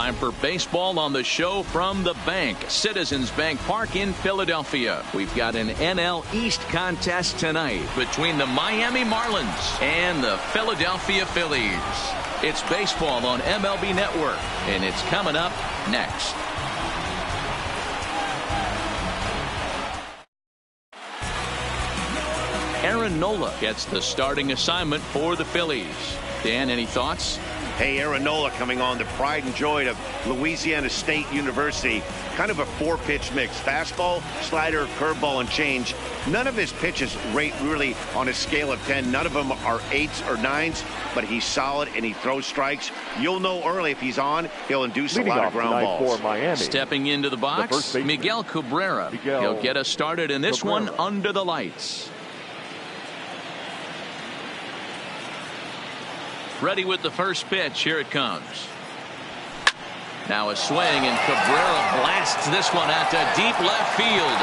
Time for baseball on the show from the bank. Citizens Bank Park in Philadelphia. We've got an NL East contest tonight between the Miami Marlins and the Philadelphia Phillies. It's baseball on MLB Network, and it's coming up next. Aaron Nola gets the starting assignment for the Phillies. Dan, any thoughts? Hey, Aaron Nola coming on, the pride and joy of Louisiana State University. Kind of a four-pitch mix. Fastball, slider, curveball, and change. None of his pitches rate really on a scale of 10. None of them are 8s or 9s, but he's solid and he throws strikes. You'll know early if he's on, he'll induce a lot of ground balls. Stepping into the box, Miguel Cabrera. He'll get us started in this one under the lights. Ready with the first pitch. Here it comes. Now a swing, and Cabrera blasts this one out to deep left field.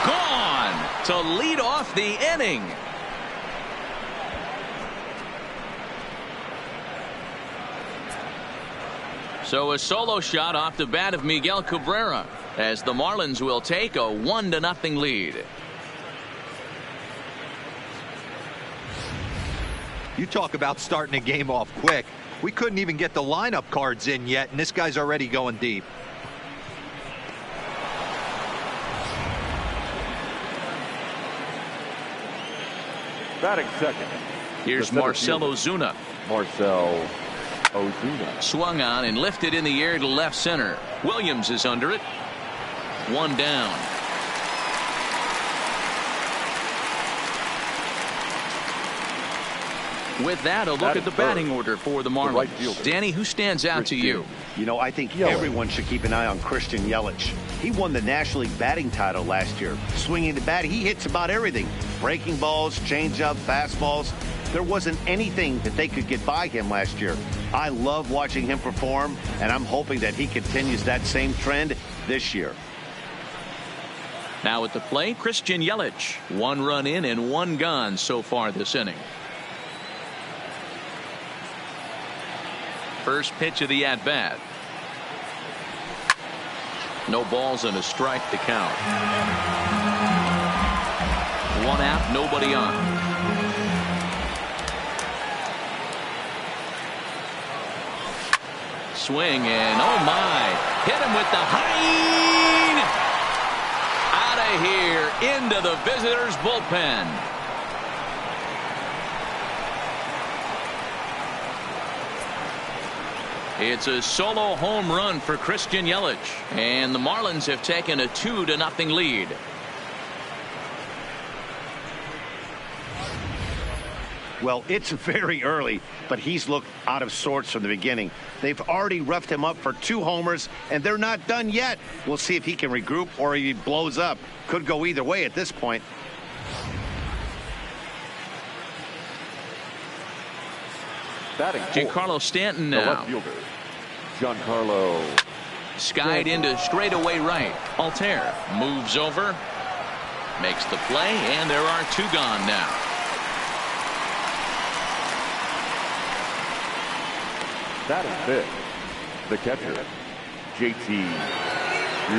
Gone to lead off the inning. So a solo shot off the bat of Miguel Cabrera as the Marlins will take a 1-0 lead. You talk about starting a game off quick. We couldn't even get the lineup cards in yet, and this guy's already going deep. Batting second. Here's Marcell Ozuna. Marcell Ozuna. Swung on and lifted in the air to left center. Williams is under it. One down. With that, a look at the batting order for the Marlins. Danny, who stands out to you? You know, I think everyone should keep an eye on Christian Yelich. He won the National League batting title last year. Swinging the bat, he hits about everything. Breaking balls, changeup, fastballs. There wasn't anything that they could get by him last year. I love watching him perform, and I'm hoping that he continues that same trend this year. Now at the plate, Christian Yelich. 1 run in and 1 gone so far this inning. First pitch of the at-bat. No balls and a strike to count. 1 out, nobody on. Swing, and oh my, hit him with the high. Out of here into the visitors' bullpen. It's a solo home run for Christian Yelich, and the Marlins have taken a 2-0 lead. Well, it's very early, but he's looked out of sorts from the beginning. They've already roughed him up for 2 homers, and they're not done yet. We'll see if he can regroup or he blows up. Could go either way at this point. Giancarlo Stanton now. Giancarlo. Skied into straightaway right. Altair moves over, makes the play, and there are 2 gone now. Batting fifth, the catcher, JT.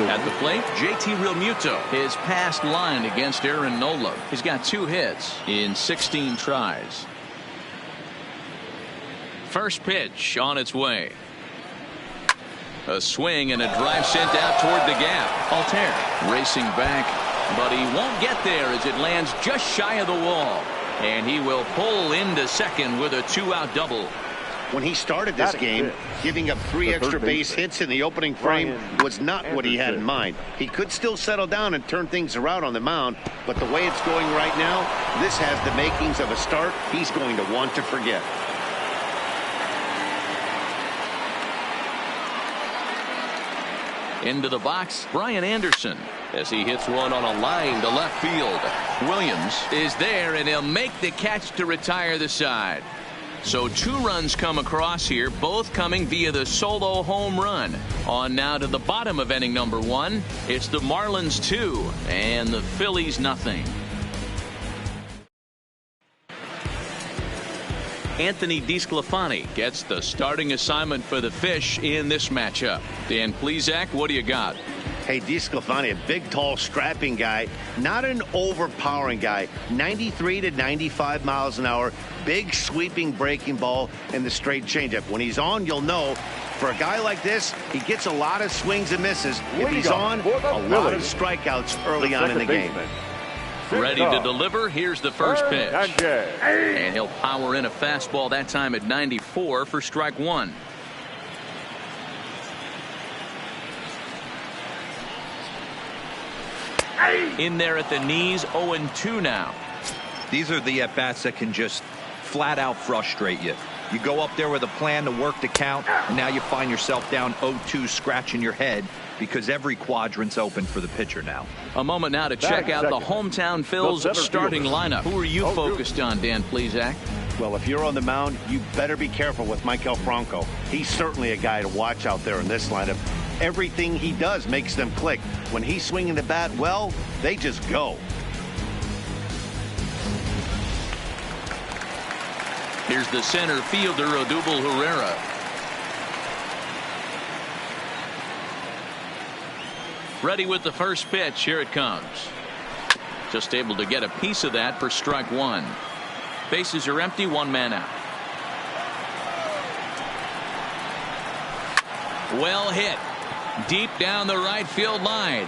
At the plate, JT Realmuto. His past line against Aaron Nola. He's got 2 hits in 16 tries. First pitch on its way. A swing and a drive sent out toward the gap. Altair racing back, but he won't get there as it lands just shy of the wall. And he will pull into second with a 2-out double. When he started this game, giving up 3 extra base hits in the opening frame was not what he had in mind. He could still settle down and turn things around on the mound, but the way it's going right now, this has the makings of a start he's going to want to forget. Into the box, Brian Anderson, as he hits one on a line to left field. Williams is there, and he'll make the catch to retire the side. So 2 runs come across here, both coming via the solo home run. On now to the bottom of inning number 1. It's the Marlins 2 and the Phillies nothing. Anthony DeSclafani gets the starting assignment for the Fish in this matchup. Dan Plesac, what do you got? Hey, DeSclafani, a big, tall, strapping guy, not an overpowering guy. 93 to 95 miles an hour, big, sweeping breaking ball, and the straight changeup. When he's on, you'll know. For a guy like this, he gets a lot of swings and misses. If he's on, a lot of strikeouts early on in the game. Ready to deliver. Here's the first pitch. And he'll power in a fastball that time at 94 for strike one. In there at the knees, 0-2 now. These are the at-bats that can just flat out frustrate you. You go up there with a plan to work the count, and now you find yourself down 0-2 scratching your head because every quadrant's open for the pitcher now. A moment now to check out the hometown Phil's starting lineup. Who are you focused on, Dan Plesac? Well, if you're on the mound, you better be careful with Maikel Franco. He's certainly a guy to watch out there in this lineup. Everything he does makes them click. When he's swinging the bat, well, they just go. Here's the center fielder, Odubel Herrera. Ready with the first pitch. Here it comes. Just able to get a piece of that for strike one. Bases are empty, one man out. Well hit. Deep down the right field line.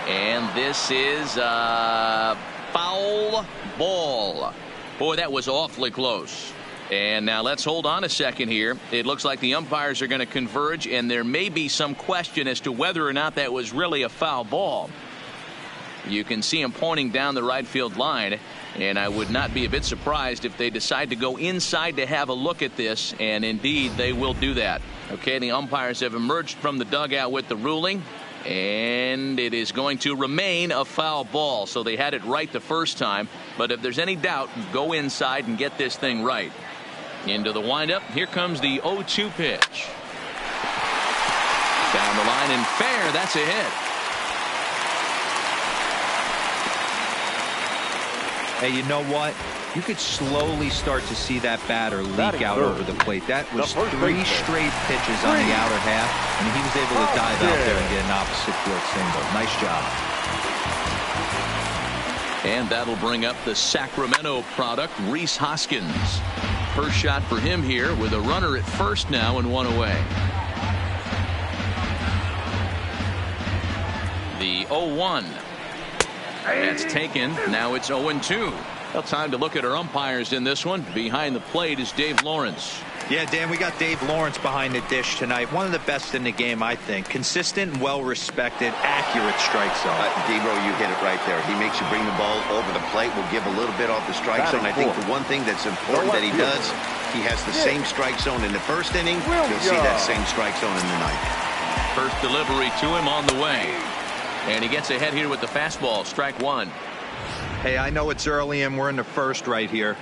And this is a foul ball. Boy, that was awfully close. And now let's hold on a second here. It looks like the umpires are going to converge, and there may be some question as to whether or not that was really a foul ball. You can see him pointing down the right field line, and I would not be a bit surprised if they decide to go inside to have a look at this, and indeed they will do that. Okay, the umpires have emerged from the dugout with the ruling, and it is going to remain a foul ball. So they had it right the first time, but if there's any doubt, go inside and get this thing right. Into the windup. Here comes the 0-2 pitch. Down the line and fair. That's a hit. Hey, you know what? You could slowly start to see that batter leak out over the plate. That was 3 straight pitches on the outer half, and he was able to dive out there and get an opposite field single. Nice job. And that'll bring up the Sacramento product, Rhys Hoskins. First shot for him here with a runner at first now and one away. The 0-1. That's taken. Now it's 0-2. Well, time to look at our umpires in this one. Behind the plate is Dave Lawrence. Yeah, Dan, we got Dave Lawrence behind the dish tonight. One of the best in the game, I think. Consistent, well-respected, accurate strike zone. Debro, you hit it right there. He makes you bring the ball over the plate. Will give a little bit off the strike zone. I think the one thing that's important that he does, he has the same strike zone in the first inning. You'll see that same strike zone in the ninth. First delivery to him on the way. And he gets ahead here with the fastball. Strike one. Hey, I know it's early and we're in the first right here,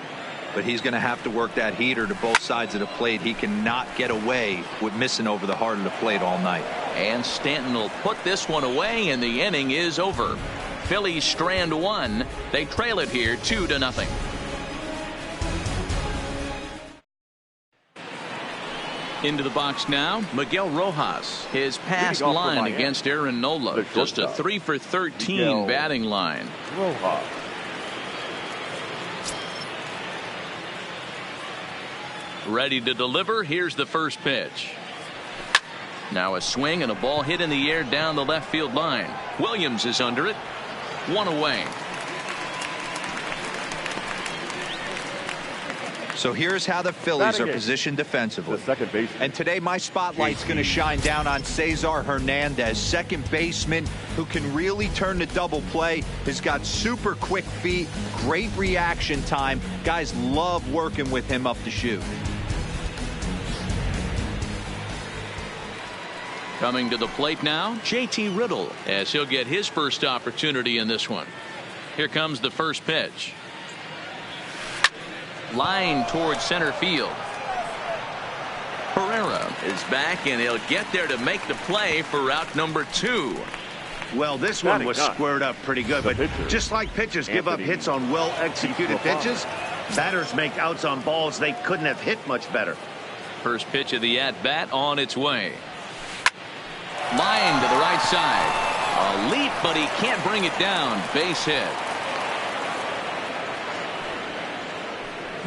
but he's going to have to work that heater to both sides of the plate. He cannot get away with missing over the heart of the plate all night. And Stanton will put this one away, and the inning is over. Phillies strand one. They trail it here 2-0. Into the box now, Miguel Rojas. His past line against Aaron Nola. Just a 3 for 13 batting line. Rojas. Ready to deliver. Here's the first pitch. Now a swing and a ball hit in the air down the left field line. Williams is under it. One away. So here's how the Phillies are positioned defensively. The second baseman. And today my spotlight's going to shine down on Cesar Hernandez, second baseman who can really turn the double play. Has got super quick feet, great reaction time. Guys love working with him up the chute. Coming to the plate now, JT Riddle, as he'll get his first opportunity in this one. Here comes the first pitch. Line towards center field. Pereira is back, and he'll get there to make the play for route number 2. Well, this one was squared up pretty good, but just like pitchers give up hits on well-executed pitches, Batters make outs on balls they couldn't have hit much better. First pitch of the at-bat on its way. Line to the right side. A leap, but he can't bring it down. Base hit.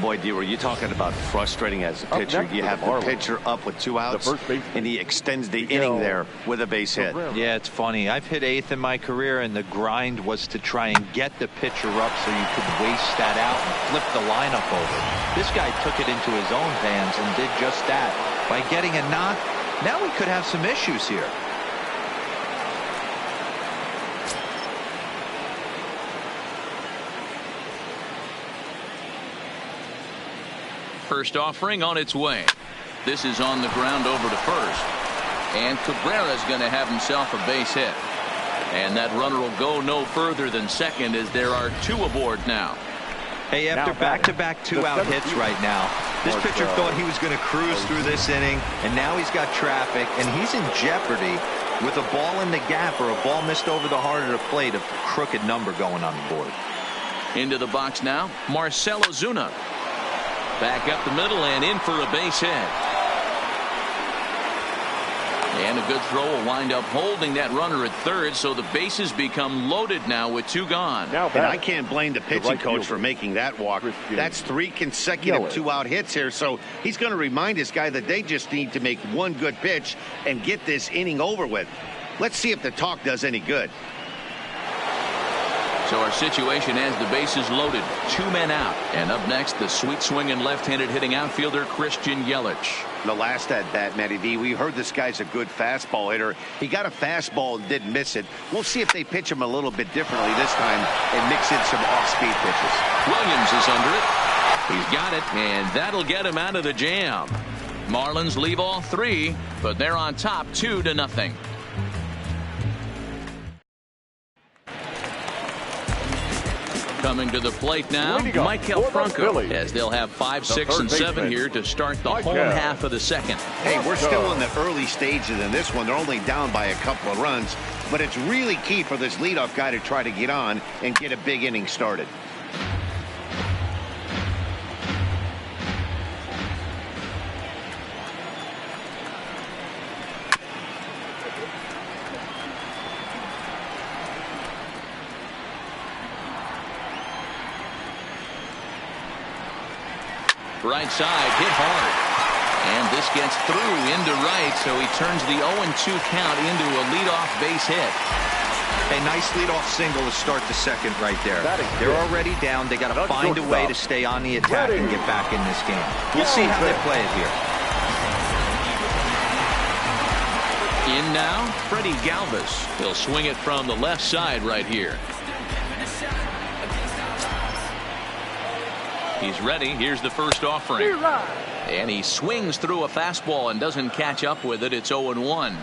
Boy, D, were you talking about frustrating as a pitcher? You have the pitcher up with 2 outs, and he extends the inning there with a base hit. Yeah, it's funny. I've hit 8th in my career, and the grind was to try and get the pitcher up so you could waste that out and flip the lineup over. This guy took it into his own hands and did just that. By getting a knock, now we could have some issues here. First offering on its way. This is on the ground over to first. And Cabrera's going to have himself a base hit. And that runner will go no further than second as there are 2 aboard now. Hey, after back-to-back 2-out hits right now, this pitcher thought he was going to cruise through this inning, and now he's got traffic, and he's in jeopardy with a ball in the gap or a ball missed over the heart of the plate, a crooked number going on the board. Into the box now, Marcell Ozuna. Back up the middle and in for a base hit. And a good throw will wind up holding that runner at third, so the bases become loaded now with 2 gone. And I can't blame the pitching coach for making that walk. That's 3 consecutive 2-out hits here, so he's going to remind this guy that they just need to make 1 good pitch and get this inning over with. Let's see if the talk does any good. So our situation has the bases loaded, 2 men out. And up next, the sweet swinging left-handed hitting outfielder Christian Yelich. The last at bat, Matty D, we heard this guy's a good fastball hitter. He got a fastball and didn't miss it. We'll see if they pitch him a little bit differently this time and mix in some off-speed pitches. Williams is under it. He's got it, and that'll get him out of the jam. Marlins leave all 3, but they're on top 2-0. Coming to the plate now, Michael Franco, as they'll have 5, 6, and 7 here to start the home half of the second. Hey, we're still in the early stages in this one. They're only down by a couple of runs, but it's really key for this leadoff guy to try to get on and get a big inning started. Right side, hit hard. And this gets through into right, so he turns the 0-2 count into a leadoff base hit. A nice leadoff single to start the second right there. They're already down. They got to find a way to stay on the attack and get back in this game. We'll see how they play it here. In now, Freddie Galvis. He'll swing it from the left side right here. He's ready. Here's the first offering. And he swings through a fastball and doesn't catch up with it. It's 0-1.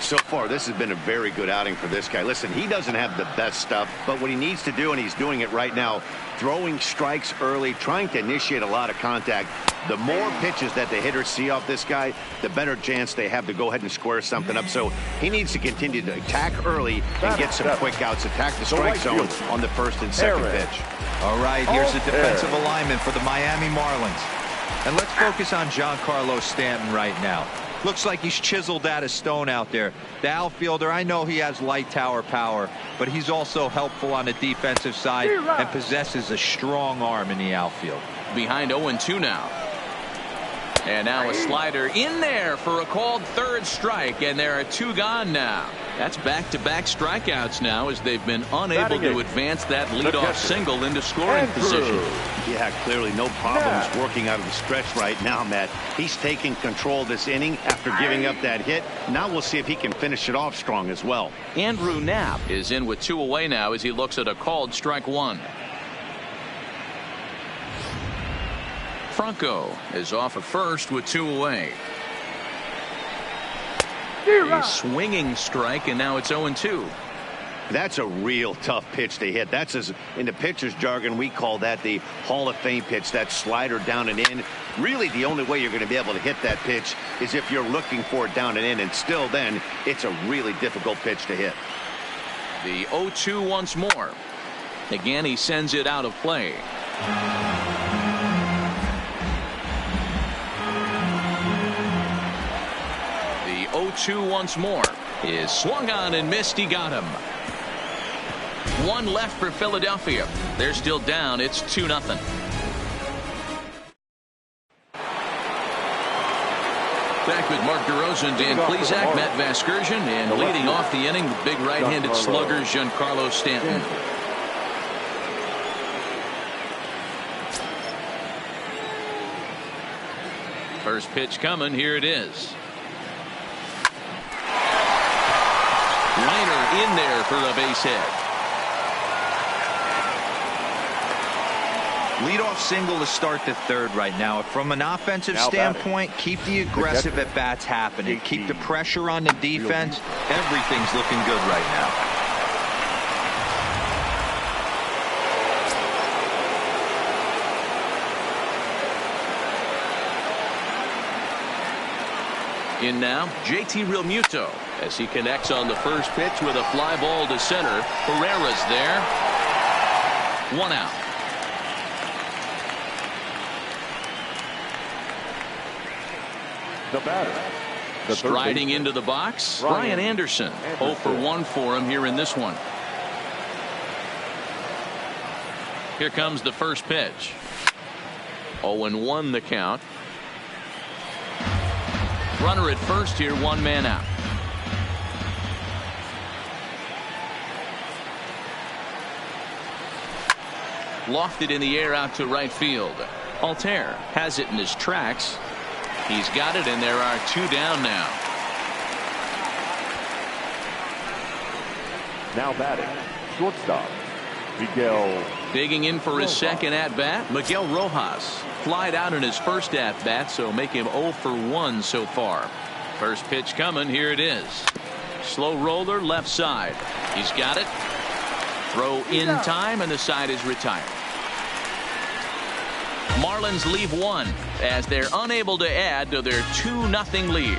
So far, this has been a very good outing for this guy. Listen, he doesn't have the best stuff, but what he needs to do, and he's doing it right now, throwing strikes early, trying to initiate a lot of contact. The more pitches that the hitters see off this guy, the better chance they have to go ahead and square something up. So he needs to continue to attack early and get some quick outs, attack the strike zone on the first and second pitch. All right, here's the defensive alignment for the Miami Marlins. And let's focus on Giancarlo Stanton right now. Looks like he's chiseled out of stone out there. The outfielder, I know he has light tower power, but he's also helpful on the defensive side and possesses a strong arm in the outfield. Behind 0-2 now. And now a slider in there for a called third strike, and there are 2 gone now. That's back-to-back strikeouts now as they've been unable to advance that leadoff single into scoring position. Yeah, clearly no problems working out of the stretch right now, Matt. He's taking control of this inning after giving up that hit. Now we'll see if he can finish it off strong as well. Andrew Knapp is in with 2 away now as he looks at a called strike 1. Franco is off at first with 2 away. A swinging strike, and now it's 0-2. That's a real tough pitch to hit. That's, as in the pitcher's jargon, we call that the Hall of Fame pitch, that slider down and in. Really, the only way you're going to be able to hit that pitch is if you're looking for it down and in, and still then, it's a really difficult pitch to hit. The 0-2 once more. Again, he sends it out of play. 0-2 once more. Is swung on and missed. He got him. One left for Philadelphia. They're still down. It's 2-0. Back with Mark DeRosa, Dan Plesac, Matt Vasgersian, and leading off the inning, the big right-handed slugger, Giancarlo Stanton. First pitch coming. Here it is. Liner in there for a base hit. Leadoff single to start the third right now. From an offensive standpoint, keep the aggressive at-bats happening. Keep the pressure on the defense. Everything's looking good right now. In now, JT Realmuto as he connects on the first pitch with a fly ball to center. Herrera's there. One out. The batter. Striding into the box, Brian Anderson. 0 for 1 for him here in this one. Here comes the first pitch. 0-1 the count. Runner at first here, one man out. Lofted in the air out to right field. Altair has it in his tracks. He's got it, and there are two down now. Now batting, shortstop, Miguel. Digging in for his second at-bat, Miguel Rojas. Flied out in his first at-bat, so make him 0 for 1 so far. First pitch coming. Here it is. Slow roller left side. He's got it. Throw in time, and the side is retired. Marlins leave one as they're unable to add to their 2-0 lead.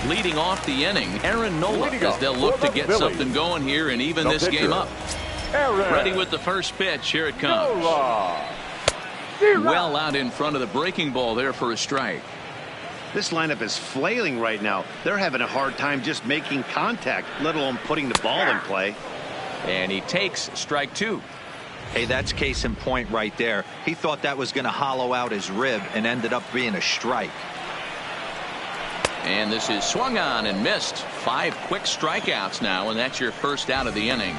Leading off the inning, Aaron Nola, as they'll look to get something going here and even this game up. Ready with the first pitch. Here it comes. Well out in front of the breaking ball there for a strike. This lineup is flailing right now. They're having a hard time just making contact, let alone putting the ball in play. And he takes strike two. Hey, that's case in point right there. He thought that was going to hollow out his rib and ended up being a strike. And this is swung on and missed. 5 quick strikeouts now, and that's your first out of the inning.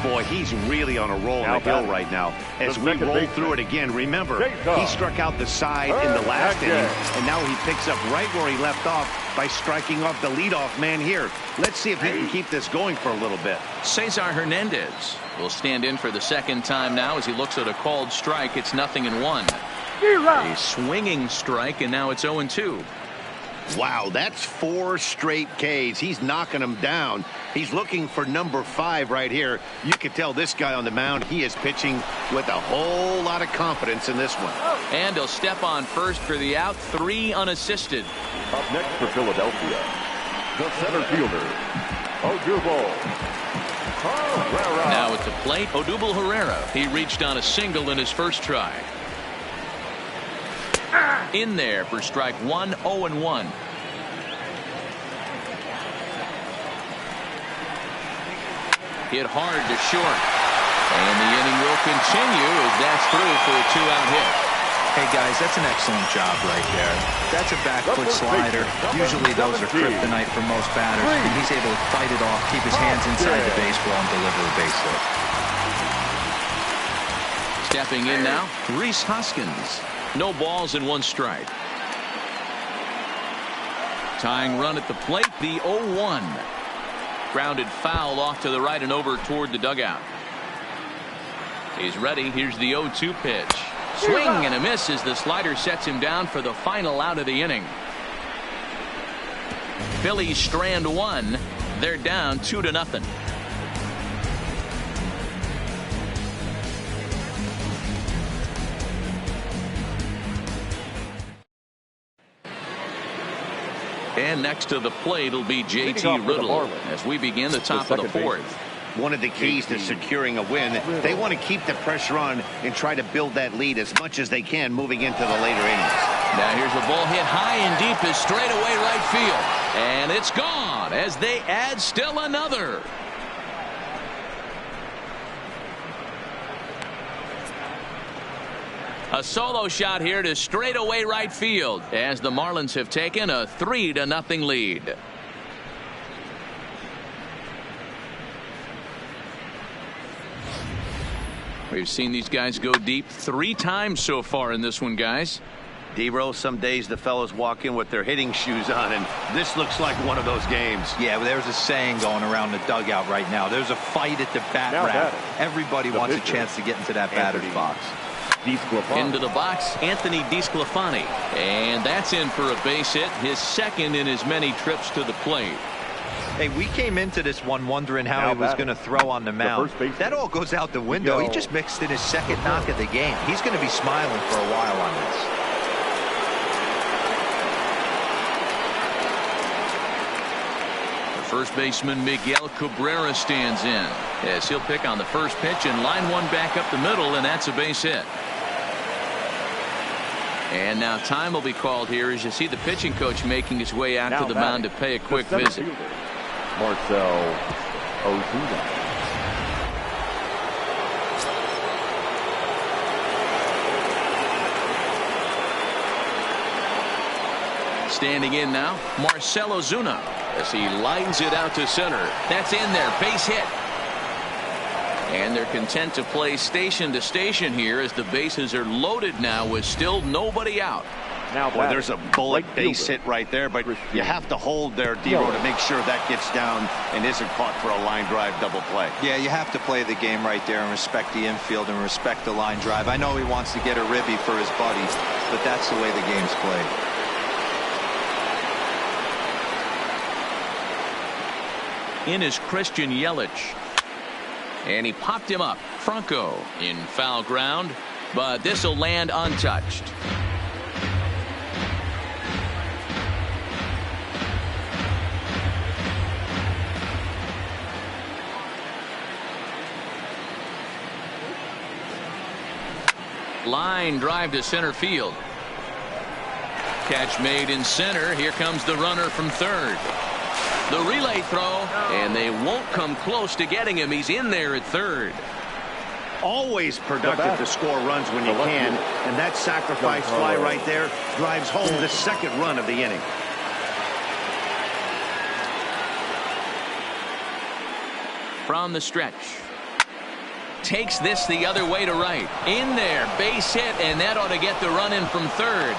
Boy, he's really on a roll on the hill right now. As we roll through it again, remember, he struck out the side in the last inning, and now he picks up right where he left off by striking off the leadoff man here. Let's see if he can keep this going for a little bit. Cesar Hernandez will stand in for the second time now as he looks at a called strike. It's 0-1. A swinging strike, and now it's 0-2. Wow, that's 4 straight Ks. He's knocking them down. He's looking for number 5 right here. You can tell this guy on the mound, he is pitching with a whole lot of confidence in this one. And he'll step on first for the out. 3 unassisted. Up next for Philadelphia, the center fielder, Odubel Herrera. Now at the plate, Odubel Herrera. He reached on a single in his first try. In there for strike 1. 0-1. Hit hard to short, and the inning will continue as that's through for a 2-out hit. Hey guys, that's an excellent job right there. That's a back foot slider. Usually those are kryptonite for most batters, and he's able to fight it off, keep his hands inside the baseball, and deliver a base hit. Stepping in now, Rhys Hoskins. No balls and 1 strike. Tying run at the plate, the 0-1. Grounded foul off to the right and over toward the dugout. He's ready. Here's the 0-2 pitch. Swing and a miss as the slider sets him down for the final out of the inning. Phillies strand 1. They're down 2-0. And next to the plate will be JT Riddle as we begin the top of the 4th. one of the keys to securing a win. They want to keep the pressure on and try to build that lead as much as they can moving into the later innings. Now here's a ball hit high and deep is straight away right field. And it's gone as they add still another. A solo shot here to straightaway right field as the Marlins have taken a 3-0 lead. We've seen these guys go deep 3 times so far in this one, guys. D-Rose, some days the fellows walk in with their hitting shoes on, and this looks like one of those games. Yeah, well, there's a saying going around the dugout right now. There's a fight at the bat rack. Everybody wants a chance to get into that batter's box. Into the box, Anthony DeSclafani. And that's in for a base hit, his second in as many trips to the plate. Hey, we came into this one wondering how he was going to throw on the mound. That all goes out the window. He just mixed in his second knock of the game. He's going to be smiling for a while on this. First baseman Miguel Cabrera stands in as he'll pick on the first pitch and line one back up the middle, and that's a base hit. And now time will be called here as you see the pitching coach making his way out to the mound to pay a quick visit. Marcell Ozuna. Standing in now, Marcell Ozuna as he lines it out to center. That's in there, base hit. And they're content to play station to station here as the bases are loaded now with still nobody out. Now, boy, there's a bullet base hit right there, but you have to hold there, D-Row, to make sure that gets down and isn't caught for a line drive double play. Yeah, you have to play the game right there and respect the infield and respect the line drive. I know he wants to get a ribby for his buddy, but that's the way the game's played. In is Christian Yelich. And he popped him up. Franco in foul ground, but this will land untouched. Line drive to center field. Catch made in center. Here comes the runner from third. The relay throw, and they won't come close to getting him. He's in there at third. Always productive to score runs when you can, and that sacrifice fly right there drives home the second run of the inning. From the stretch. Takes this the other way to right. In there, base hit, and that ought to get the run in from third.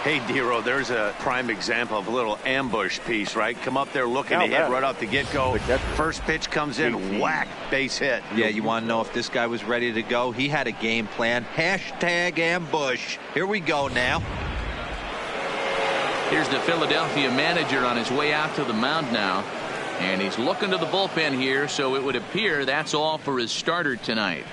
Hey, D-Row, there's a prime example of a little ambush piece, right? Come up there looking to hit right off the get-go. First pitch comes in, whack, base hit. Yeah, you want to know if this guy was ready to go? He had a game plan. Hashtag ambush. Here we go now. Here's the Philadelphia manager on his way out to the mound now. And he's looking to the bullpen here, so it would appear that's all for his starter tonight.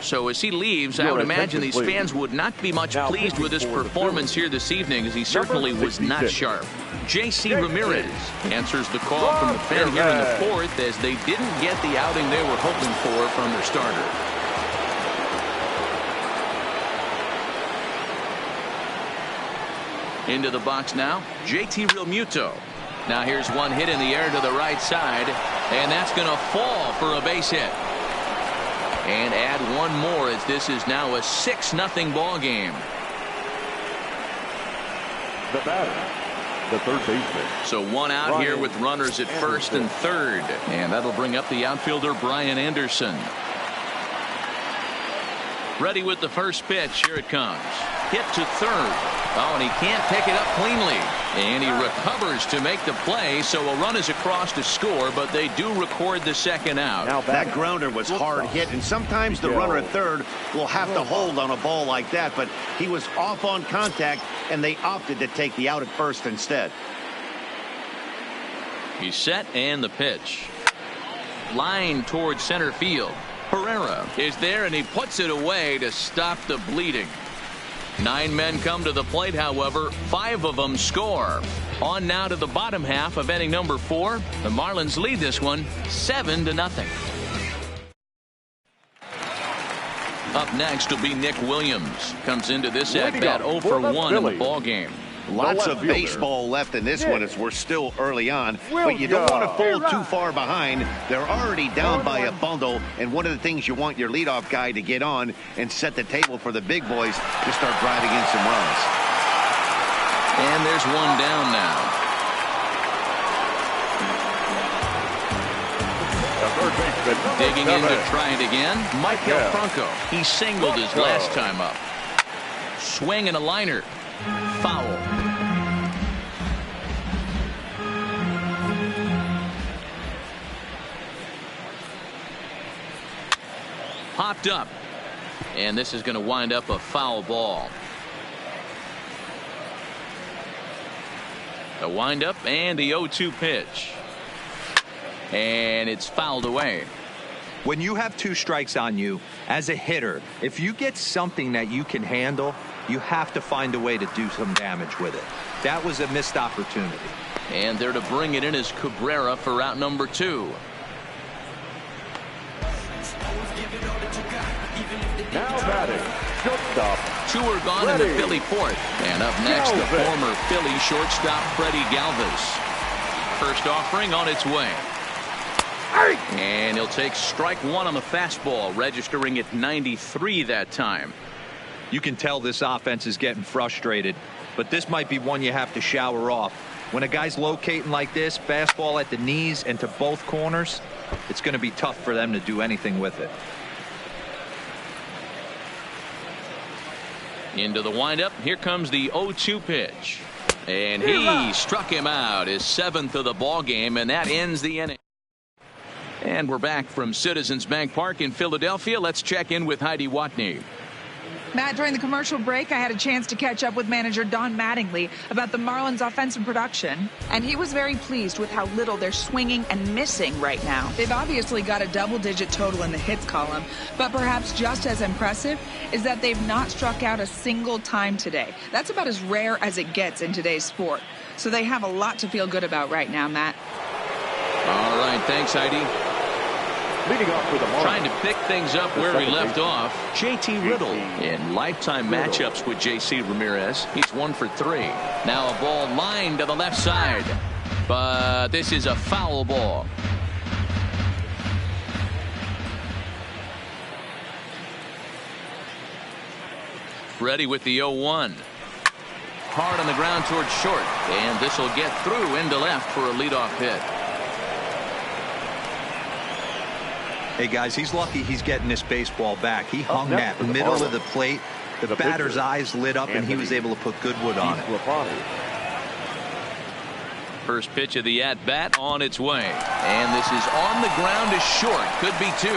So as he leaves, I would imagine these fans would not be much pleased with his performance here this evening, as he certainly was not sharp. J.C. Ramirez answers the call from the pen here in the fourth, as they didn't get the outing they were hoping for from their starter. Into the box now, J.T. Realmuto. Now here's one hit in the air to the right side, and that's going to fall for a base hit. And add one more as this is now a 6-0 ball game. The batter, the third baseman. So one out here with runners at first and third. And that'll bring up the outfielder Brian Anderson. Ready with the first pitch. Here it comes. Hit to third. Oh, and he can't pick it up cleanly. And he recovers to make the play, so a run is across to score, but they do record the second out. Now that grounder was hard hit, and sometimes the runner at third will have to hold on a ball like that, but he was off on contact, and they opted to take the out at first instead. He's set, and the pitch. Line towards center field. Herrera is there, and he puts it away to stop the bleeding. 9 men come to the plate, however. 5 of them score. On now to the bottom half of inning number 4. The Marlins lead this one 7-0. Up next will be Nick Williams. Comes into this at bat 0 for 1 in the ball game. Lots of baseball left in this one as we're still early on, but you don't want to fall too far behind. They're already down by a bundle, and one of the things you want your leadoff guy to get on and set the table for the big boys to start driving in some runs. And there's one down now. Digging in to try it again, Michael Franco. He singled his last time up. Swing and a liner. Foul. Popped up. And this is going to wind up a foul ball. The windup and the 0-2 pitch. And it's fouled away. When you have 2 strikes on you, as a hitter, if you get something that you can handle, you have to find a way to do some damage with it. That was a missed opportunity. And there to bring it in is Cabrera for out number 2. Now batting, shortstop. 2 are gone in the Philly 4th. And up next, the former Philly shortstop Freddie Galvis. First offering on its way. And he'll take strike 1 on the fastball, registering at 93 that time. You can tell this offense is getting frustrated, but this might be one you have to shower off. When a guy's locating like this, fastball at the knees and to both corners, it's going to be tough for them to do anything with it. Into the windup. Here comes the 0-2 pitch. And he struck him out, his 7th of the ball game, and that ends the inning. And we're back from Citizens Bank Park in Philadelphia. Let's check in with Heidi Watney. Matt, during the commercial break, I had a chance to catch up with manager Don Mattingly about the Marlins' offensive production, and he was very pleased with how little they're swinging and missing right now. They've obviously got a double-digit total in the hits column, but perhaps just as impressive is that they've not struck out a single time today. That's about as rare as it gets in today's sport. So they have a lot to feel good about right now, Matt. All right, thanks, Heidi. Leading off with the Marlins. Trying to pick things up where we left off, J.T. Riddle in lifetime matchups with J.C. Ramirez. He's 1 for 3. Now a ball lined to the left side, but this is a foul ball. Ready with the 0-1. Hard on the ground towards short, and this will get through into left for a leadoff hit. Hey, guys, he's lucky he's getting this baseball back. He hung that middle of the plate. The batter's eyes lit up, and he was able to put good wood on it. First pitch of the at-bat on its way. And this is on the ground to short. Could be 2.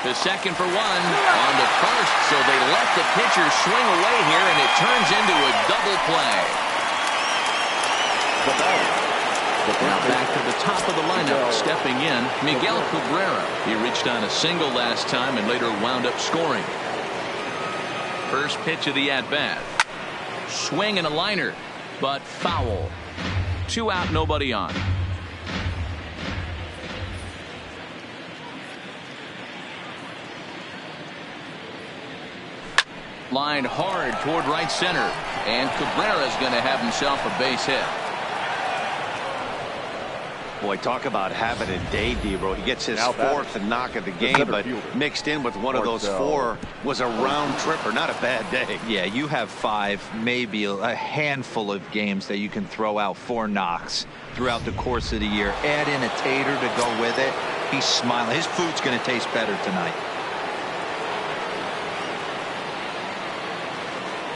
The second for 1. On to first. So they let the pitcher swing away here, and it turns into a double play. Now back to the top of the lineup, stepping in, Miguel Cabrera. He reached on a single last time and later wound up scoring. First pitch of the at-bat. Swing and a liner, but foul. 2 out, nobody on. Lined hard toward right center, and Cabrera's going to have himself a base hit. Boy, talk about having a day, Debro. He gets his 4th knock of the game, but mixed in with one of those 4 was a round tripper. Not a bad day. Yeah, you have 5, maybe a handful of games that you can throw out 4 knocks throughout the course of the year. Add in a tater to go with it. He's smiling. His food's going to taste better tonight.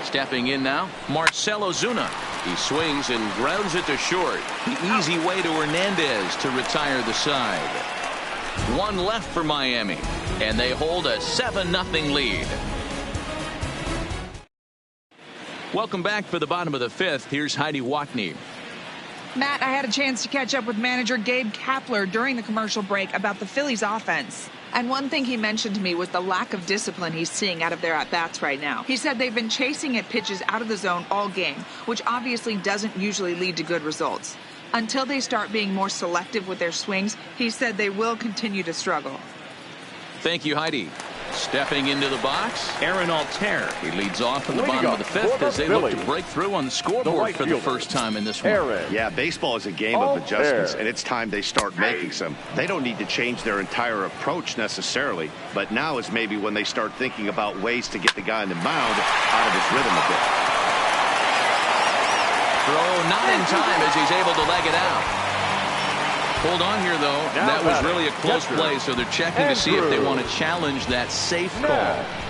Stepping in now, Marcell Ozuna. He swings and grounds it to short. The easy way to Hernandez to retire the side. 1 left for Miami, and they hold a 7-0 lead. Welcome back for the bottom of the 5th. Here's Heidi Watney. Matt, I had a chance to catch up with manager Gabe Kapler during the commercial break about the Phillies offense. And one thing he mentioned to me was the lack of discipline he's seeing out of their at-bats right now. He said they've been chasing at pitches out of the zone all game, which obviously doesn't usually lead to good results. Until they start being more selective with their swings, he said they will continue to struggle. Thank you, Heidi. Stepping into the box, Aaron Altair. He leads off in the bottom of the fifth as they look to break through on the scoreboard for the first time in this one. Yeah, baseball is a game of adjustments, and it's time they start making some. They don't need to change their entire approach necessarily, but now is maybe when they start thinking about ways to get the guy on the mound out of his rhythm a bit. Throw not in time as he's able to leg it out. Hold on here, though. That was really a close play, so they're checking to see if they want to challenge that safe call.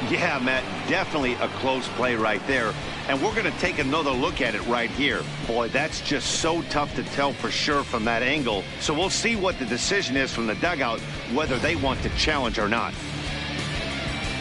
Yeah, Matt, definitely a close play right there. And we're going to take another look at it right here. Boy, that's just so tough to tell for sure from that angle. So we'll see what the decision is from the dugout, whether they want to challenge or not.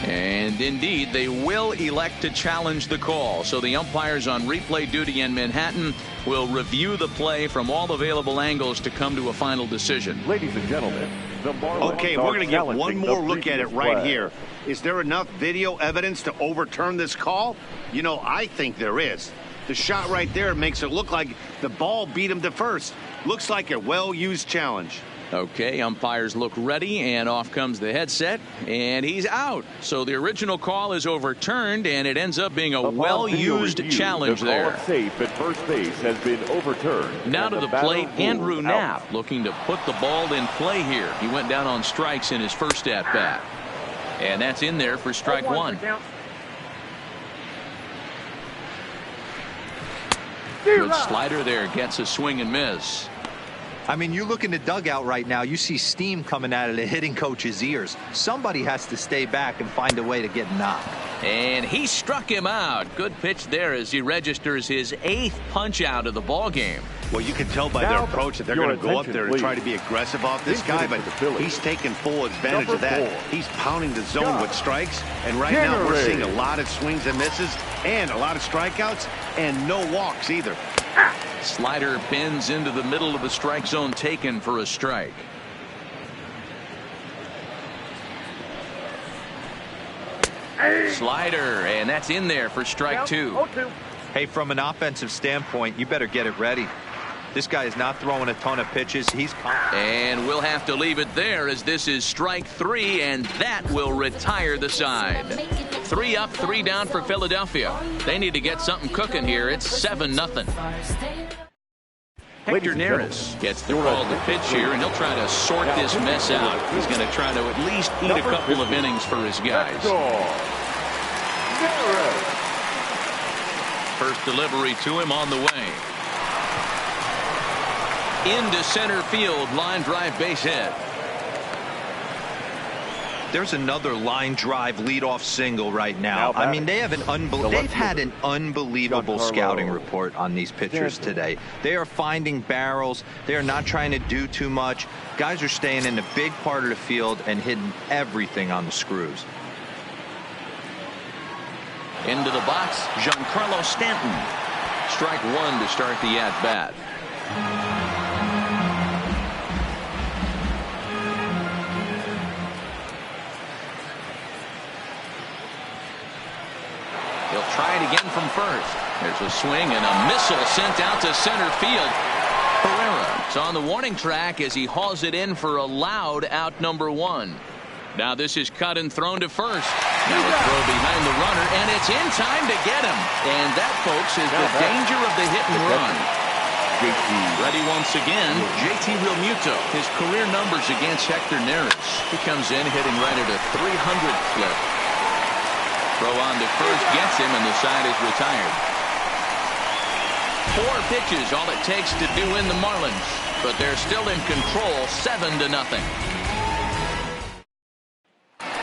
And indeed, they will elect to challenge the call. So the umpires on replay duty in Manhattan will review the play from all available angles to come to a final decision. Ladies and gentlemen, the Marlins okay, we're going to get one more look at it right here. Is there enough video evidence to overturn this call? You know, I think there is. The shot right there makes it look like the ball beat him to first. Looks like a well-used challenge. Okay, umpires look ready, and off comes the headset, and he's out. So the original call is overturned, and it ends up being a well-used challenge there. Safe at first base has been overturned. Now to the plate, Andrew Knapp looking to put the ball in play here. He went down on strikes in his first at-bat. And that's in there for strike one. Good slider there, gets a swing and miss. I mean, you look in the dugout right now, you see steam coming out of the hitting coach's ears. Somebody has to stay back and find a way to get knocked. And he struck him out. Good pitch there as he registers his 8th punch out of the ball game. Well, you can tell by their approach that they're going to go up there and try to be aggressive off this guy, but he's taking full advantage of that. He's pounding the zone with strikes, and right now we're seeing a lot of swings and misses and a lot of strikeouts and no walks either. Slider bends into the middle of the strike zone, taken for a strike. Slider, and that's in there for strike two. Hey, from an offensive standpoint, you better get it ready. This guy is not throwing a ton of pitches. And we'll have to leave it there as this is strike three, and that will retire the side. 3 up, 3 down for Philadelphia. They need to get something cooking here. It's 7-0. Hector Neris gets the call to pitch here, and he'll try to sort this mess out. He's going to try to at least eat a couple of innings for his guys. First delivery to him on the way. Into center field, line drive base hit. There's another line drive leadoff single right now. I mean, they've had an unbelievable scouting report on these pitchers today. They are finding barrels. They are not trying to do too much. Guys are staying in the big part of the field and hitting everything on the screws. Into the box, Giancarlo Stanton. Strike one to start the at-bat. He'll try it again from first. There's a swing and a missile sent out to center field. Herrera is on the warning track as he hauls it in for a loud out number 1. Now this is cut and thrown to first. Now a throw behind the runner, and it's in time to get him. And that, folks, is the danger of the hit and run. Ready once again, JT Realmuto. His career numbers against Hector Neris. He comes in hitting right at a 300 clip. Throw on to first gets him, and the side is retired. 4 pitches, all it takes to do in the Marlins, but they're still in control, 7-0.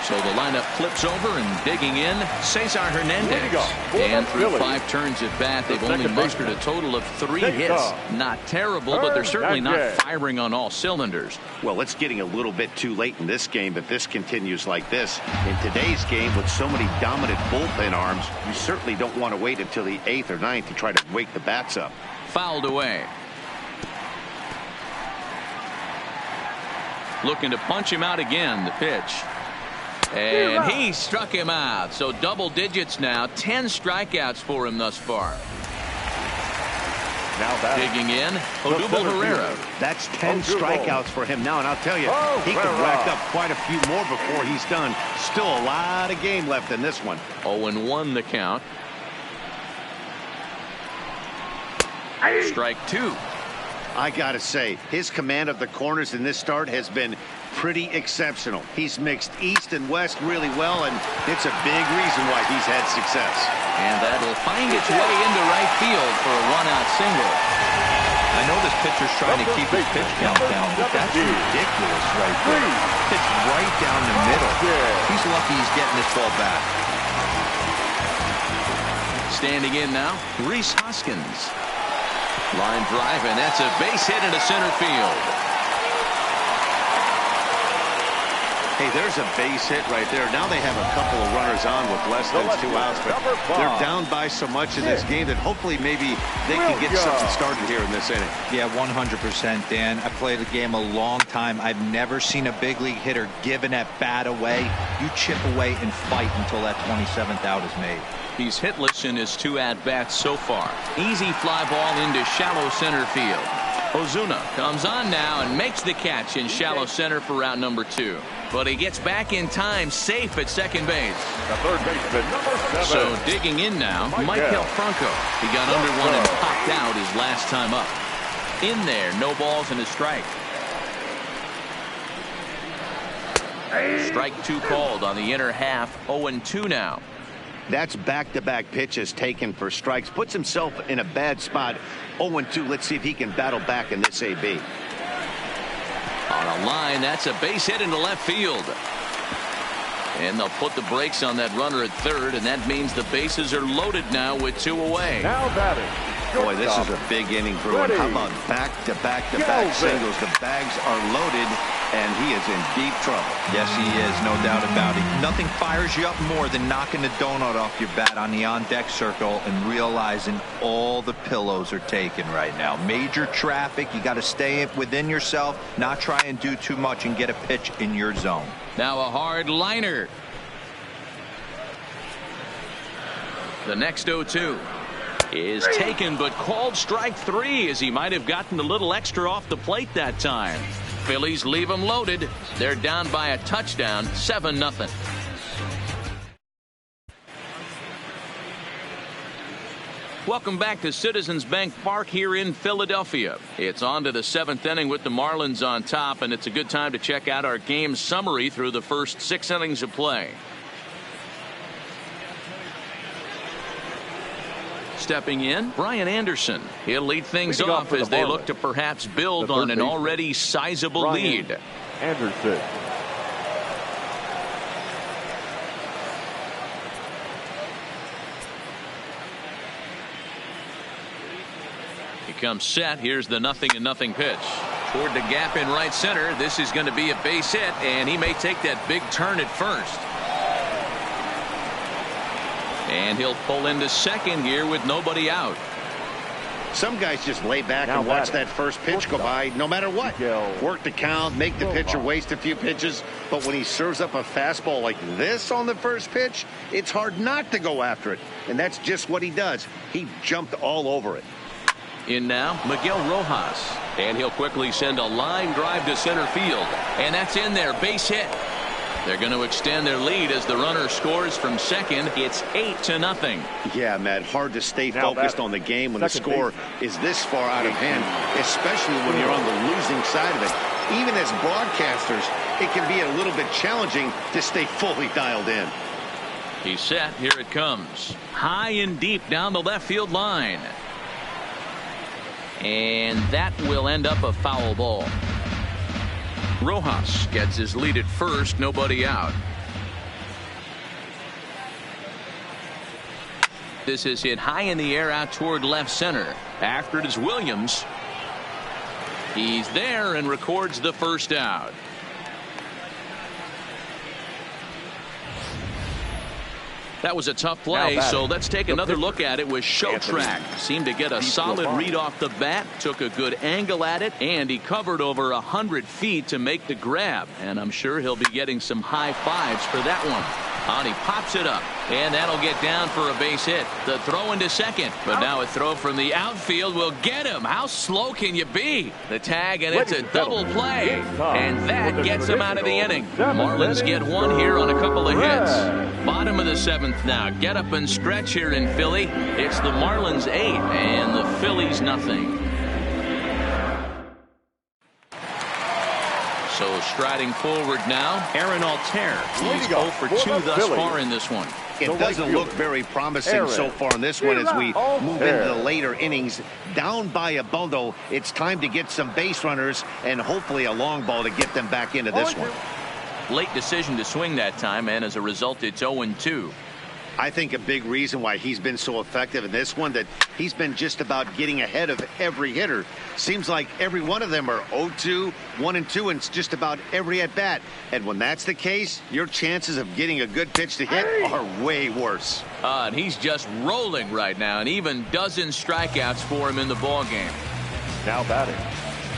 So the lineup flips over, and digging in, Cesar Hernandez. And through 5 turns at bat, they've only mustered a total of 3 hits. Not terrible, but they're certainly not firing on all cylinders. Well, it's getting a little bit too late in this game if this continues like this. In today's game, with so many dominant bullpen arms, you certainly don't want to wait until the 8th or 9th to try to wake the bats up. Fouled away. Looking to punch him out again. The pitch. And he struck him out. So double digits now. 10 strikeouts for him thus far. Now digging in, Odubel Herrera. That's 10 strikeouts for him now, and I'll tell you, he could rack up quite a few more before he's done. Still a lot of game left in this one. 0-1 the count. Strike two. I gotta say, his command of the corners in this start has been pretty exceptional. He's mixed east and west really well, and it's a big reason why he's had success. And that'll find its way into right field for a one-out single. I know this pitcher's trying to keep his pitch count down, but that's ridiculous right there. Pitch right down the middle. He's lucky he's getting this ball back. Standing in now, Rhys Hoskins. Line drive, and that's a base hit into center field. Hey, there's a base hit right there. Now they have a couple of runners on with less than 2 outs, but they're down by so much in this game that hopefully maybe they can get something started here in this inning. Yeah, 100%, Dan. I played the game a long time. I've never seen a big league hitter give an at-bat away. You chip away and fight until that 27th out is made. He's hitless in his 2 at-bats so far. Easy fly ball into shallow center field. Ozuna comes on now and makes the catch in shallow center for route number 2. But he gets back in time, safe at second base. The third baseman, number 7. So digging in now, Michael Franco. He got under one and popped out his last time up. In there, no balls and a strike. Strike 2 called on the inner half. 0-2 now. That's back-to-back pitches taken for strikes. Puts himself in a bad spot. 0-2. Let's see if he can battle back in this AB. On a line, that's a base hit into left field. And they'll put the brakes on that runner at third, and that means the bases are loaded now with 2 away. Now batting. Boy, this is a big inning for him. How about back-to-back-to-back singles? The bags are loaded, and he is in deep trouble. Yes, he is, no doubt about it. Nothing fires you up more than knocking the donut off your bat on the on-deck circle and realizing all the pillows are taken right now. Major traffic. You got to stay within yourself, not try and do too much and get a pitch in your zone. Now a hard liner. The next 0-2 is taken, but called strike 3, as he might have gotten a little extra off the plate that time. Phillies leave him loaded. They're down by a touchdown, 7-0. Welcome back to Citizens Bank Park here in Philadelphia. It's on to the 7th inning with the Marlins on top, and it's a good time to check out our game summary through the first 6 innings of play. Stepping in, Brian Anderson. He'll lead things off as they look to perhaps build on an already sizable lead. Anderson. He comes set. Here's the 0-0 pitch. Toward the gap in right center. This is going to be a base hit, and he may take that big turn at first. And he'll pull into second here with nobody out. Some guys just lay back and watch that first pitch go by no matter what. Work the count, make the pitcher waste a few pitches. But when he serves up a fastball like this on the first pitch, it's hard not to go after it. And that's just what he does. He jumped all over it. In now, Miguel Rojas. And he'll quickly send a line drive to center field. And that's in there. Base hit. They're going to extend their lead as the runner scores from second. It's 8-0. Yeah, Matt, hard to stay focused on the game when the score is this far out of hand, especially when you're on the losing side of it. Even as broadcasters, it can be a little bit challenging to stay fully dialed in. He's set. Here it comes. High and deep down the left field line. And that will end up a foul ball. Rojas gets his lead at first, nobody out. This is hit high in the air out toward left center. After it is Williams. He's there and records the first out. That was a tough play, so let's take another look at it with Show Track. Seemed to get a solid read off the bat, took a good angle at it, and he covered over 100 feet to make the grab. And I'm sure he'll be getting some high fives for that one. And he pops it up, and that'll get down for a base hit. The throw into second, but now a throw from the outfield will get him. How slow can you be? The tag, and it's a double play, and that gets him out of the inning. Marlins get one here on a couple of hits. Bottom of the seventh now. Get up and stretch here in Philly. It's the Marlins 8 and the Phillies nothing. So striding forward now, Aaron Altair. He's 0 for 2 thus far in this one. It doesn't look very promising so far in this one as we move into the later innings. Down by a bundle, it's time to get some base runners and hopefully a long ball to get them back into this one. Late decision to swing that time, and as a result, it's 0-2. I think a big reason why he's been so effective in this one that he's been just about getting ahead of every hitter. Seems like every one of them are 0-2, 1-2, and it's just about every at bat. And when that's the case, your chances of getting a good pitch to hit are way worse. And he's just rolling right now, and even dozen strikeouts for him in the ball game. Now batting.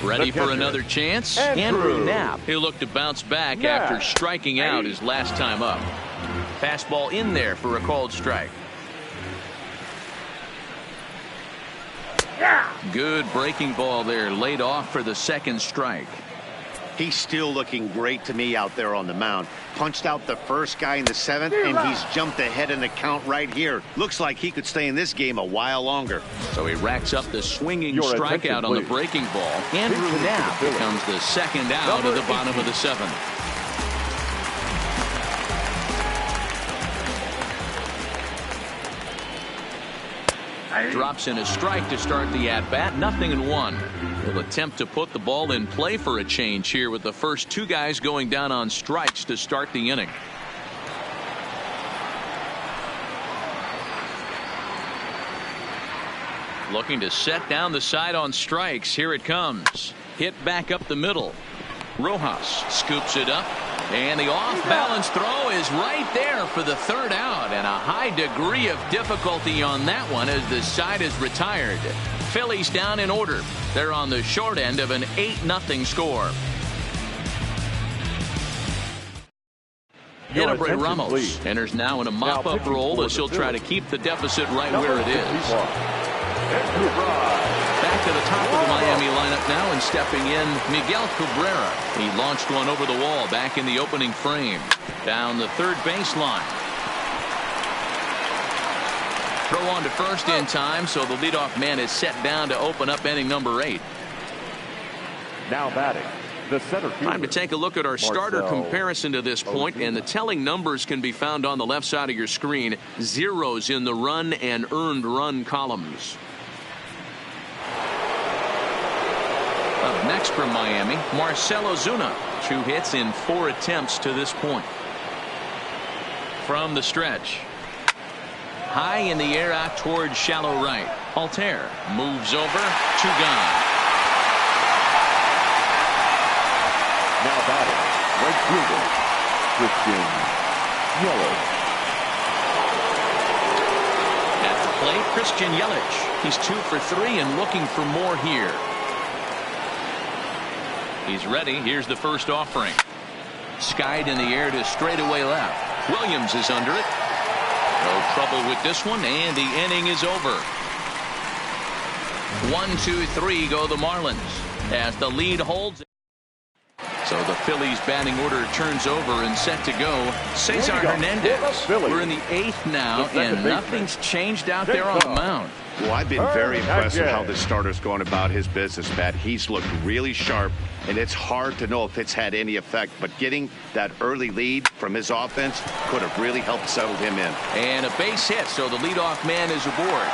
Ready for another chance? Andrew Knapp. He'll look to bounce back after striking out his last time up. Fastball in there for a called strike. Good breaking ball there, laid off for the second strike. He's still looking great to me out there on the mound. Punched out the first guy in the seventh, and he's jumped ahead in the count right here. Looks like he could stay in this game a while longer. So he racks up the swinging strikeout on the breaking ball. Andrew Knapp becomes the second out of the bottom of the seventh. Drops in a strike to start the at-bat. 0-1. He'll attempt to put the ball in play for a change here with the first two guys going down on strikes to start the inning. Looking to set down the side on strikes. Here it comes. Hit back up the middle. Rojas scoops it up. And the off-balance throw is right there for the third out. And a high degree of difficulty on that one as the side is retired. Phillies down in order. They're on the short end of an 8-0 score. Henry Ramos enters now in a mop-up role as he'll try to keep the deficit right where it is. Back to the top of the Miami lineup now, and stepping in, Miguel Cabrera. He launched one over the wall back in the opening frame. Down the third baseline. Throw on to first in time, so the leadoff man is set down to open up inning number 8. Now batting. The center fielder. Time to take a look at our starter comparison to this point, and the telling numbers can be found on the left side of your screen. Zeros in the run and earned run columns. Up next from Miami, Marcell Ozuna. 2 hits in 4 attempts to this point. From the stretch. High in the air out towards shallow right. Altair moves over. 2 gone. Now batting. Right fielder. Christian Yelich. At the plate, Christian Yelich. He's 2 for 3 and looking for more here. He's ready. Here's the first offering. Skied in the air to straightaway left. Williams is under it. No trouble with this one, and the inning is over. 1-2-3 go the Marlins as the lead holds. So the Phillies batting order turns over and set to go. Cesar Hernandez. We're in the 8th now, and nothing's changed out there on the mound. Well, I've been very impressed with how this starter's going about his business, Matt. He's looked really sharp, and it's hard to know if it's had any effect. But getting that early lead from his offense could have really helped settle him in. And a base hit, so the leadoff man is aboard.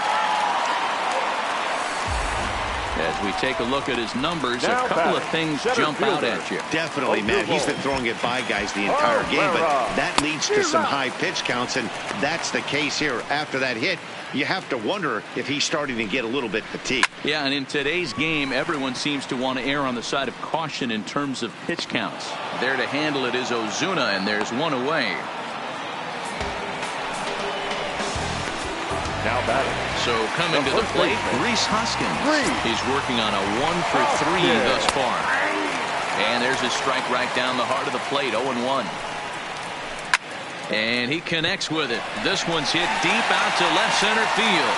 As we take a look at his numbers, a couple of things jump out at you. Definitely, man. He's been throwing it by guys the entire game, but that leads to some high pitch counts, and that's the case here. After that hit, you have to wonder if he's starting to get a little bit fatigued. Yeah, and in today's game, everyone seems to want to err on the side of caution in terms of pitch counts. There to handle it is Ozuna, and there's one away. Now batting. So coming to the plate, Rhys Hoskins. He's working on a 1-for-3 thus far. And there's a strike right down the heart of the plate, 0-1. And he connects with it. This one's hit deep out to left center field.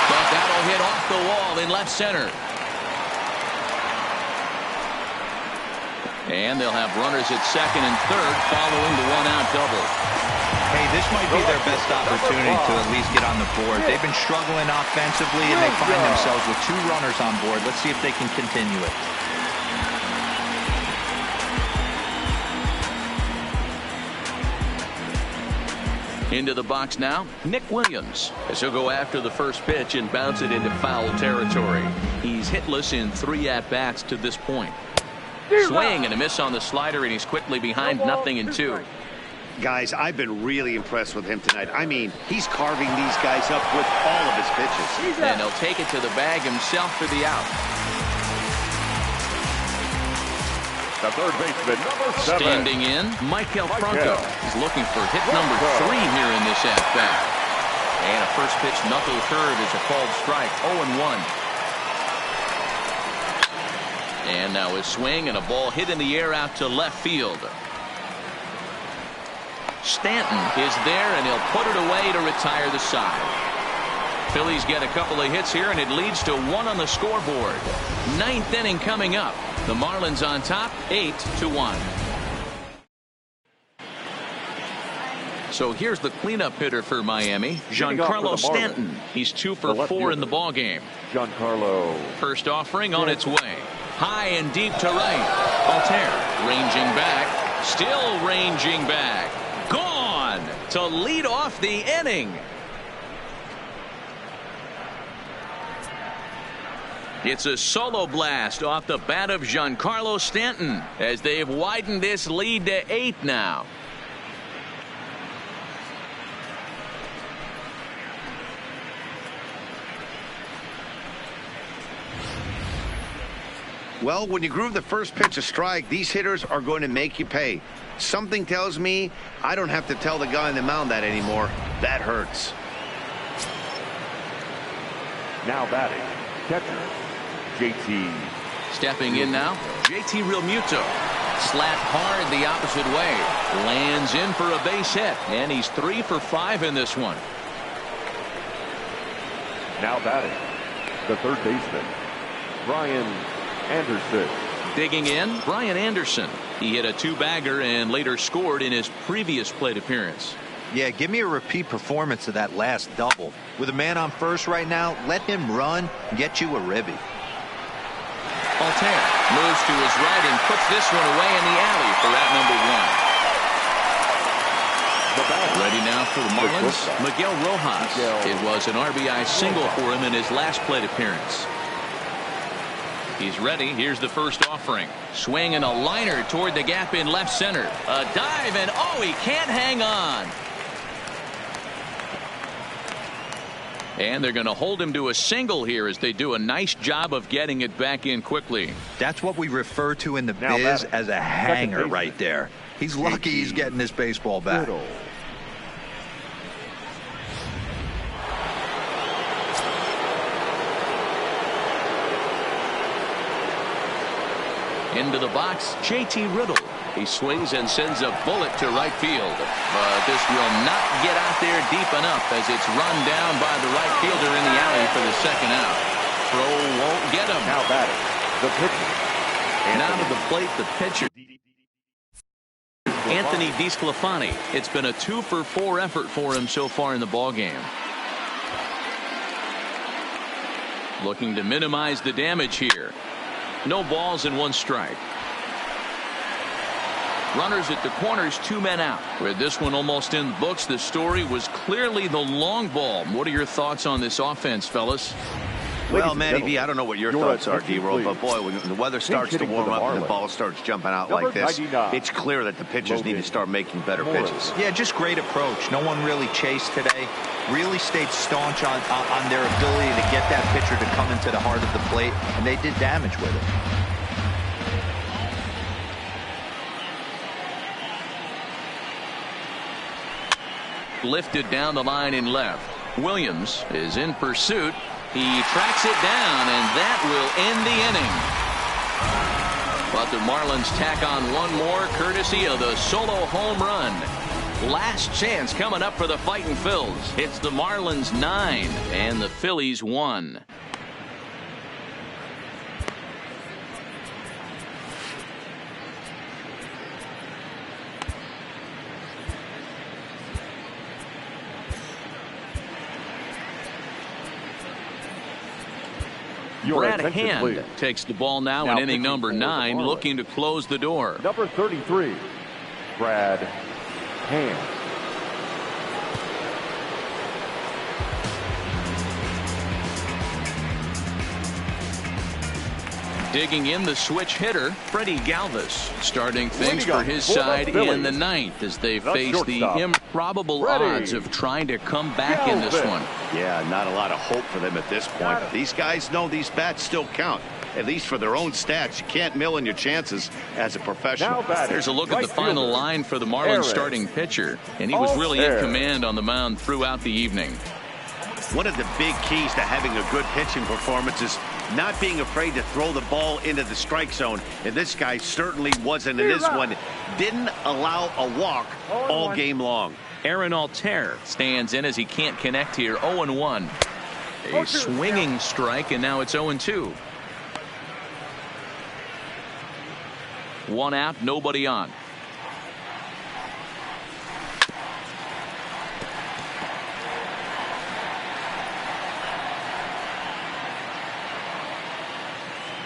But that'll hit off the wall in left center. And they'll have runners at second and third following the one-out double. Hey, this might be their best opportunity to at least get on the board. They've been struggling offensively, and they find themselves with 2 runners on board. Let's see if they can continue it. Into the box now, Nick Williams, as he'll go after the first pitch and bounce it into foul territory. He's hitless in 3 at-bats to this point. Swing and a miss on the slider, and he's quickly behind 0-2. Guys, I've been really impressed with him tonight. I mean, he's carving these guys up with all of his pitches. And he'll take it to the bag himself for the out. The third baseman, number 7. Standing in, Michael Franco. He's looking for hit number 3 here in this at-bat. And a first pitch knuckle curve is a called strike, 0-1. And now his swing and a ball hit in the air out to left field. Stanton is there, and he'll put it away to retire the side. Phillies get a couple of hits here, and it leads to 1 on the scoreboard. 9th inning coming up. The Marlins on top, 8-1. So here's the cleanup hitter for Miami, Giancarlo Stanton. He's 2 for 4 in the ballgame. Giancarlo. First offering on its way. High and deep to right. Altair ranging back. Still ranging back. Gone to lead off the inning. It's a solo blast off the bat of Giancarlo Stanton as they've widened this lead to 8 now. Well, when you groove the first pitch a strike, these hitters are going to make you pay. Something tells me I don't have to tell the guy on the mound that anymore. That hurts. Now batting, catcher, JT. Stepping in now, JT Realmuto. Slap hard the opposite way. Lands in for a base hit, and he's 3 for 5 in this one. Now batting, the third baseman, Brian Anderson. Digging in, Brian Anderson. He hit a 2-bagger and later scored in his previous plate appearance. Yeah, give me a repeat performance of that last double. With a man on first right now, let him run and get you a ribby. Altair moves to his right and puts this one away in the alley for out number 1. Ready now for the Marlins, Miguel Rojas. It was an RBI single for him in his last plate appearance. He's ready. Here's the first offering. Swing and a liner toward the gap in left center. A dive, and oh, he can't hang on. And they're going to hold him to a single here as they do a nice job of getting it back in quickly. That's what we refer to in the biz as a hanger right there. He's lucky he's getting this baseball back. Into the box, JT Riddle. He swings and sends a bullet to right field. But this will not get out there deep enough as it's run down by the right fielder in the alley for the second out. Throw won't get him. Now batting, the pitcher. And out of the plate, the pitcher, Anthony DeSclafani. It's been a 2 for 4 effort for him so far in the ballgame. Looking to minimize the damage here. No balls and 1 strike. Runners at the corners, 2 men out. With this one almost in the books, the story was clearly the long ball. What are your thoughts on this offense, fellas? Well, Manny V, I don't know what your thoughts are, D-Roll, but boy, when the weather starts to warm up and the ball starts jumping out like this, it's clear that the pitchers need to start making better pitches. Yeah, just great approach. No one really chased today. Really stayed staunch on their ability to get that pitcher to come into the heart of the plate, and they did damage with it. Lifted down the line in left. Williams is in pursuit. He tracks it down, and that will end the inning. But the Marlins tack on one more courtesy of the solo home run. Last chance coming up for the Fightin' Phils. It's the Marlins 9 and the Phillies 1. Brad Hand takes the ball now in inning number 9, looking to close the door. Number 33, Brad Hand. Digging in the switch hitter, Freddie Galvis, starting things for his side in the 9th as they face the improbable odds of trying to come back in this one. Yeah, not a lot of hope for them at this point. These guys know these bats still count, at least for their own stats. You can't mill in your chances as a professional. There's a look at the final line for the Marlins starting pitcher, and he was really in command on the mound throughout the evening. One of the big keys to having a good pitching performance is not being afraid to throw the ball into the strike zone. And this guy certainly wasn't in this one. Didn't allow a walk all game long. Aaron Altair stands in as he can't connect here. 0-1. A swinging strike, and now it's 0-2. One out, nobody on.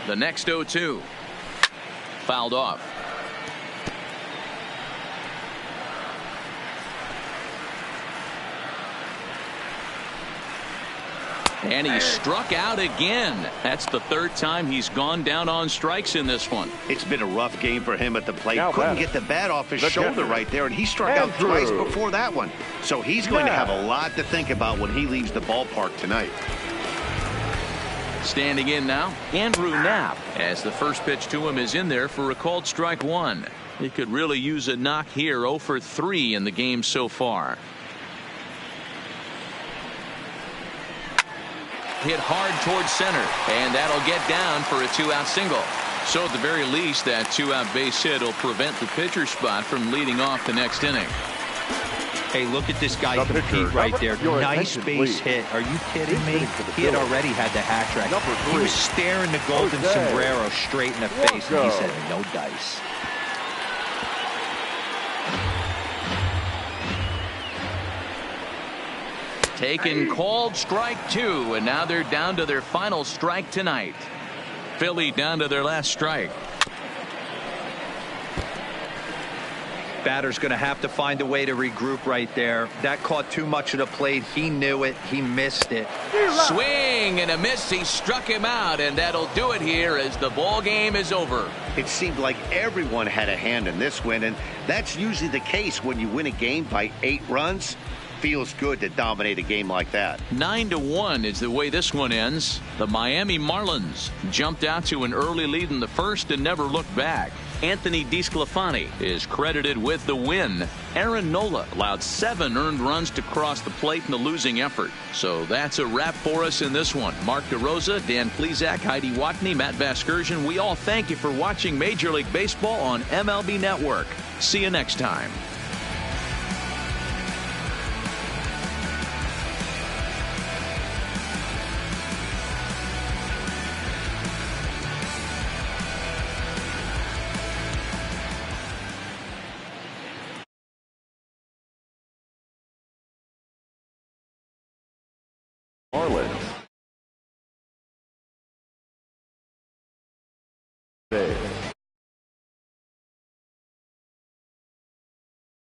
The next 0-2. Fouled off. And he struck out again. That's the 3rd time he's gone down on strikes in this one. It's been a rough game for him at the plate. Couldn't get the bat off his shoulder right there, and he struck out twice before that one. So he's going to have a lot to think about when he leaves the ballpark tonight. Standing in now, Andrew Knapp, as the first pitch to him is in there for a called strike 1. He could really use a knock here. 0 for 3 in the game so far. Hit hard towards center, and that'll get down for a 2-out single. So at the very least, that 2-out base hit will prevent the pitcher spot from leading off the next inning. Hey, look at this guy compete right there. Nice base hit. Are you kidding me? He had already had the hat trick. He was staring the golden sombrero straight in the face, and he said, no dice. Taken called strike 2, and now they're down to their final strike tonight. Philly down to their last strike. Batter's going to have to find a way to regroup right there. That caught too much of the plate. He knew it. He missed it. Swing and a miss. He struck him out, and that'll do it here as the ball game is over. It seemed like everyone had a hand in this win, and that's usually the case when you win a game by 8 runs. Feels good to dominate a game like that. 9-1 is the way this one ends. The Miami Marlins jumped out to an early lead in the first and never looked back. Anthony DeSclafani is credited with the win. Aaron Nola allowed 7 earned runs to cross the plate in the losing effort. So that's a wrap for us in this one. Mark DeRosa, Dan Plesac, Heidi Watney, Matt Vasgersian. We all thank you for watching Major League Baseball on MLB Network. See you next time. Marlins.